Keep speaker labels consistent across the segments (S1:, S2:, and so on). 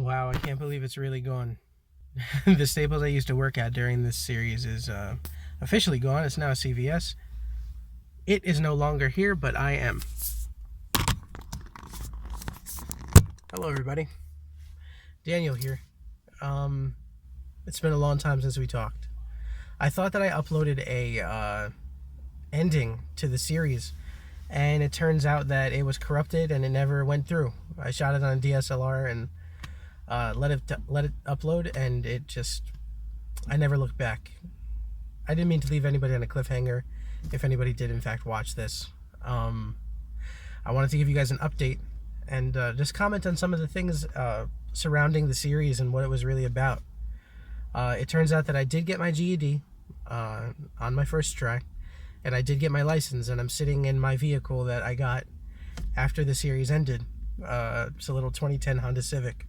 S1: Wow, I can't believe it's really gone. The Staples I used to work at during this series is officially gone. It's now a CVS. It is no longer here, but I am. Hello, everybody. Daniel here. It's been a long time since we talked. I thought that I uploaded a ending to the series, and it turns out that it was corrupted and it never went through. I shot it on a DSLR and let it upload, and I never looked back. I didn't mean to leave anybody on a cliffhanger if anybody did in fact watch this. I wanted to give you guys an update and just comment on some of the things surrounding the series and what it was really about. It turns out that I did get my GED on my first try, and I did get my license, and I'm sitting in my vehicle that I got after the series ended. It's a little 2010 Honda Civic.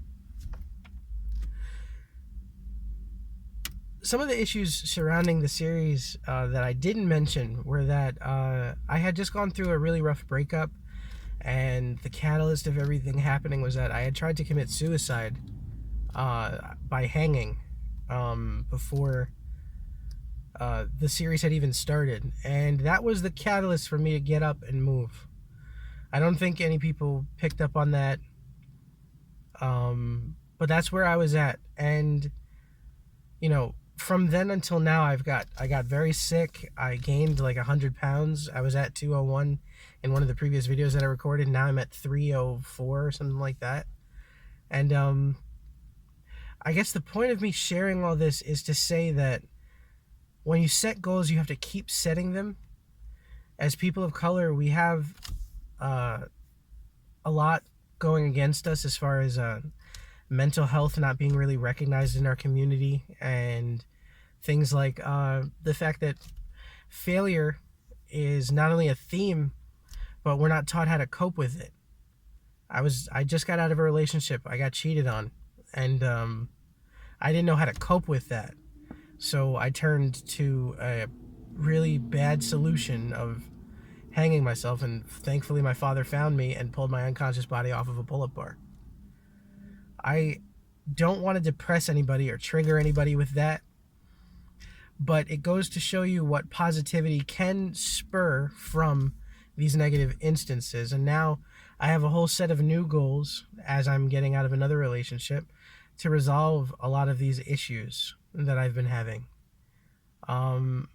S1: Some of the issues surrounding the series that I didn't mention were that I had just gone through a really rough breakup, and the catalyst of everything happening was that I had tried to commit suicide by hanging before the series had even started, and that was the catalyst for me to get up and move. I don't think any people picked up on that, but that's where I was at. And from then until now, I got very sick. I gained like 100 pounds. I was at 201 in one of the previous videos that I recorded. Now I'm at 304 or something like that. And I guess the point of me sharing all this is to say that when you set goals, you have to keep setting them. As people of color, we have a lot going against us as far as mental health not being really recognized in our community, and things like the fact that failure is not only a theme, but we're not taught how to cope with it. I just got out of a relationship. I got cheated on, and I didn't know how to cope with that. So I turned to a really bad solution of hanging myself, and thankfully my father found me and pulled my unconscious body off of a pull-up bar. I don't want to depress anybody or trigger anybody with that, but it goes to show you what positivity can spur from these negative instances. And now I have a whole set of new goals as I'm getting out of another relationship to resolve a lot of these issues that I've been having. The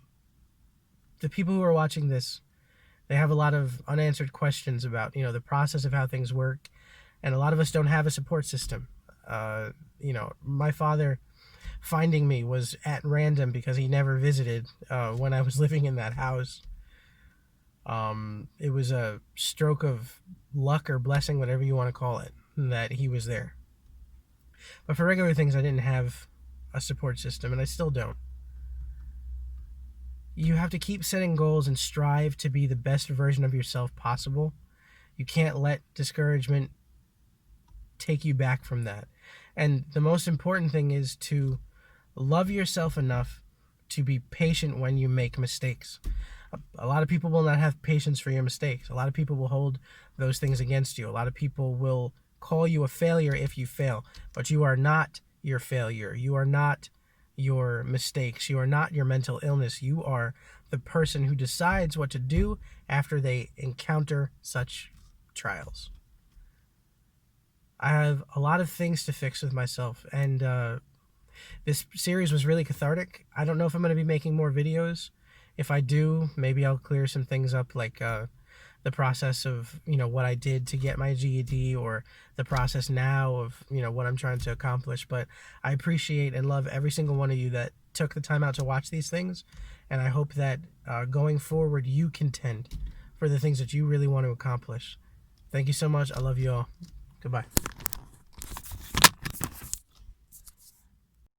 S1: people who are watching this, they have a lot of unanswered questions about, the process of how things work, and a lot of us don't have a support system. My father finding me was at random because he never visited when I was living in that house. It was a stroke of luck or blessing, whatever you want to call it, that he was there. But for regular things, I didn't have a support system, and I still don't. You have to keep setting goals and strive to be the best version of yourself possible. You can't let discouragement take you back from that. And the most important thing is to love yourself enough to be patient when you make mistakes. A lot of people will not have patience for your mistakes. A lot of people will hold those things against you. A lot of people will call you a failure if you fail, but you are not your failure. You are not your mistakes. You are not your mental illness. You are the person who decides what to do after they encounter such trials. I have a lot of things to fix with myself, and this series was really cathartic. I don't know if I'm going to be making more videos. If I do, maybe I'll clear some things up, like the process of what I did to get my GED, or the process now of what I'm trying to accomplish. But I appreciate and love every single one of you that took the time out to watch these things, and I hope that going forward you contend for the things that you really want to accomplish. Thank you so much. I love you all. Goodbye.